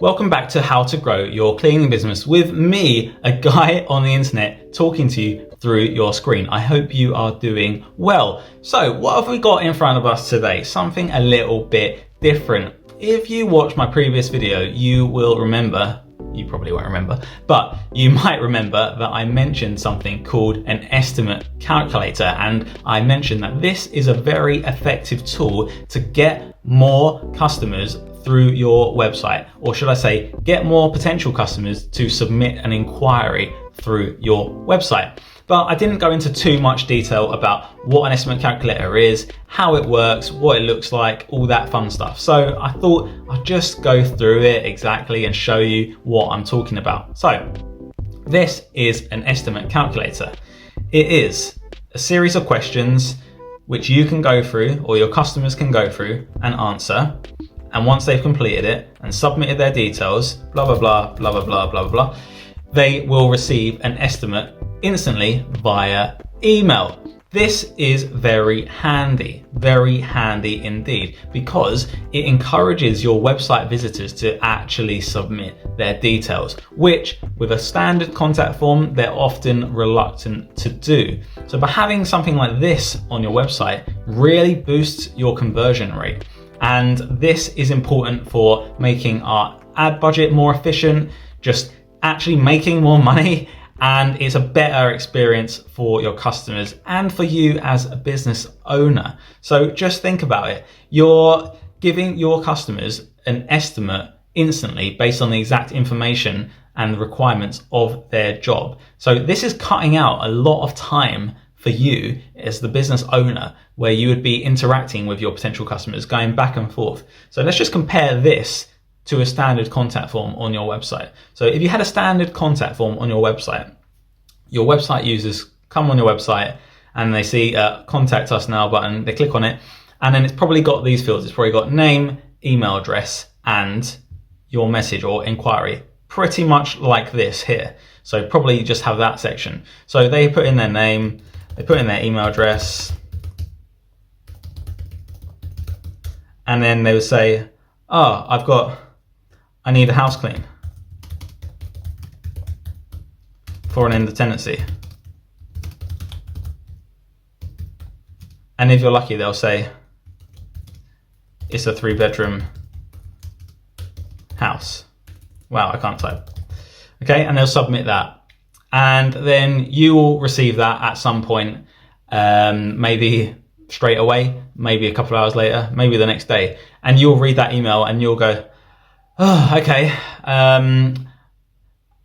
Welcome back to How to Grow Your Cleaning Business with me, a guy on the internet talking to you through your screen. I hope you are doing well. So what have we got in front of us today? Something a little bit different. If you watched my previous video, you will remember, you probably won't remember, but you might remember that I mentioned something called an estimate calculator, and I mentioned that this is a very effective tool to get more customers through your website, or should I say, get more potential customers to submit an inquiry through your website. But I didn't go into too much detail about what an estimate calculator is, how it works, what it looks like, all that fun stuff. So I thought I'd just go through it exactly and show you what I'm talking about. So this is an estimate calculator. It is a series of questions which you can go through, or your customers can go through and answer. And once they've completed it and submitted their details, blah, blah, blah, blah, blah, blah, blah, blah, they will receive an estimate instantly via email. This is very handy indeed, because it encourages your website visitors to actually submit their details, which with a standard contact form, they're often reluctant to do. So by having something like this on your website really boosts your conversion rate. And this is important for making our ad budget more efficient, just actually making more money, and it's a better experience for your customers and for you as a business owner. So just think about it. You're giving your customers an estimate instantly based on the exact information and the requirements of their job. So this is cutting out a lot of time for you as the business owner, where you would be interacting with your potential customers, going back and forth. So let's just compare this to a standard contact form on your website. So if you had a standard contact form on your website users come on your website and they see a contact us now button, they click on it, and then it's probably got these fields. It's probably got name, email address, and your message or inquiry, pretty much like this here. So probably just have that section. So they put in their name, they put in their email address, and then they would say, oh, I need a house clean for an end of tenancy. And if you're lucky, they'll say, it's a 3-bedroom house. Wow, I can't type. Okay, and they'll submit that. And then you will receive that at some point, maybe straight away, maybe a couple of hours later, maybe the next day. And you'll read that email and you'll go, oh, okay. And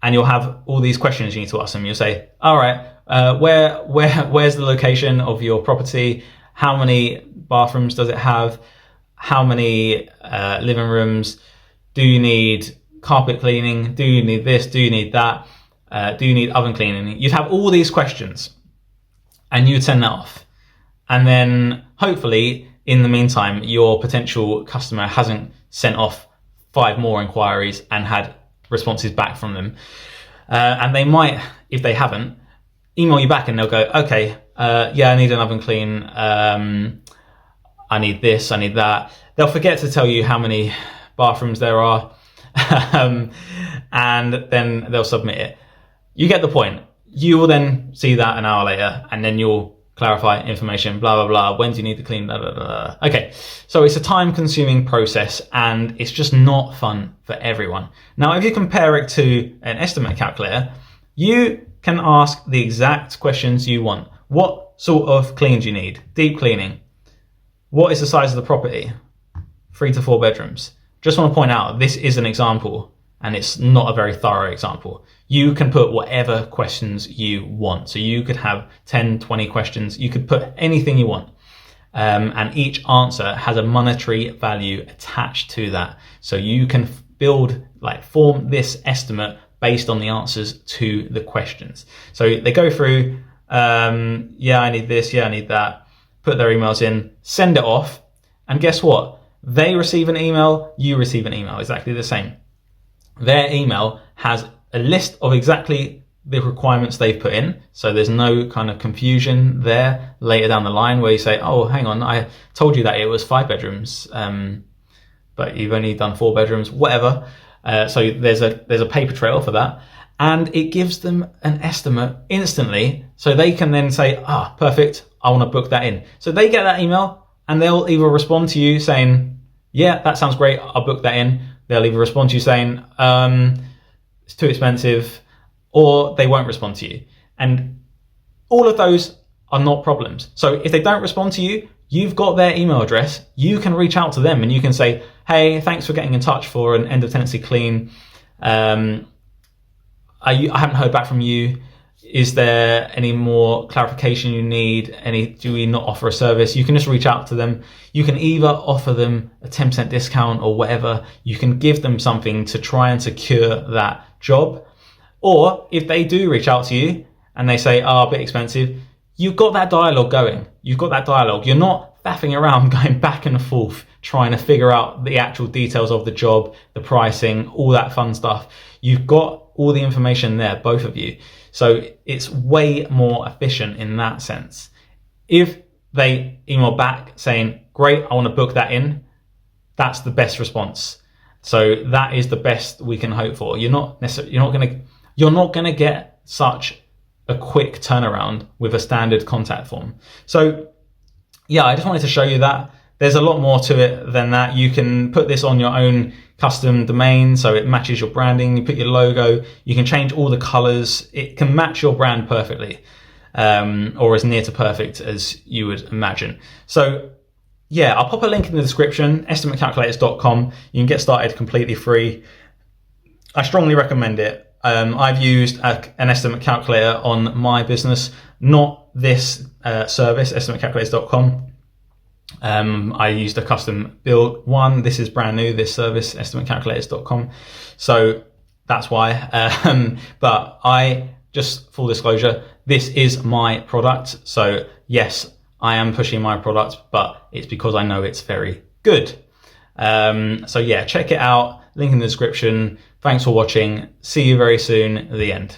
you'll have all these questions you need to ask them. You'll say, all right, where's the location of your property? How many bathrooms does it have? How many living rooms? Do you need carpet cleaning? Do you need this? Do you need that? Do you need oven cleaning? You'd have all these questions and you'd send that off. And then hopefully in the meantime, your potential customer hasn't sent off 5 more inquiries and had responses back from them. And they might, if they haven't, email you back and they'll go, okay, yeah, I need an oven clean. I need this, I need that. They'll forget to tell you how many bathrooms there are. And then they'll submit it. You get the point. You will then see that an hour later, and then you'll clarify information, blah, blah, blah. When do you need to clean, blah, blah, blah. Okay, so it's a time-consuming process, and it's just not fun for everyone. Now, if you compare it to an estimate calculator, you can ask the exact questions you want. What sort of clean do you need? Deep cleaning. What is the size of the property? 3 to 4 bedrooms. Just want to point out, this is an example, and it's not a very thorough example. You can put whatever questions you want. So you could have 10, 20 questions. You could put anything you want. And each answer has a monetary value attached to that. So you can form this estimate based on the answers to the questions. So they go through, yeah, I need this, yeah, I need that, put their emails in, send it off, and guess what? They receive an email, you receive an email, exactly the same. Their email has a list of exactly the requirements they've put in, so there's no kind of confusion there later down the line where you say, oh, hang on, I told you that it was 5 bedrooms, but you've only done 4 bedrooms, whatever. So there's a paper trail for that, and it gives them an estimate instantly, so they can then say, perfect, I want to book that in. So they get that email and they'll either respond to you saying, yeah, that sounds great, I'll book that in. They'll either respond to you saying, it's too expensive, or they won't respond to you. And all of those are not problems. So if they don't respond to you, you've got their email address. You can reach out to them and you can say, hey, thanks for getting in touch for an end of tenancy clean. I haven't heard back from you. Is there any more clarification you need? Do we not offer a service? You can just reach out to them. You can either offer them a 10% discount or whatever. You can give them something to try and secure that job. Or if they do reach out to you and they say, a bit expensive, you've got that dialogue going. You've got that dialogue. You're not faffing around going back and forth trying to figure out the actual details of the job, the pricing, all that fun stuff. You've got all the information there, both of you. So it's way more efficient in that sense. If they email back saying, great, I want to book that in, that's the best response. So that is the best we can hope for. You're not going to get such a quick turnaround with a standard contact form. So yeah, I just wanted to show you that. There's a lot more to it than that. You can put this on your own custom domain so it matches your branding. You put your logo, you can change all the colors. It can match your brand perfectly, or as near to perfect as you would imagine. So yeah, I'll pop a link in the description, estimatecalculators.com. You can get started completely free. I strongly recommend it. I've used an estimate calculator on my business, not this service, estimatecalculators.com. I used a custom built one. This is brand new, this service, estimatecalculators.com. So that's why. But just full disclosure, this is my product. So yes, I am pushing my product, but it's because I know it's very good. So yeah, check it out. Link in the description. Thanks for watching. See you very soon. The end.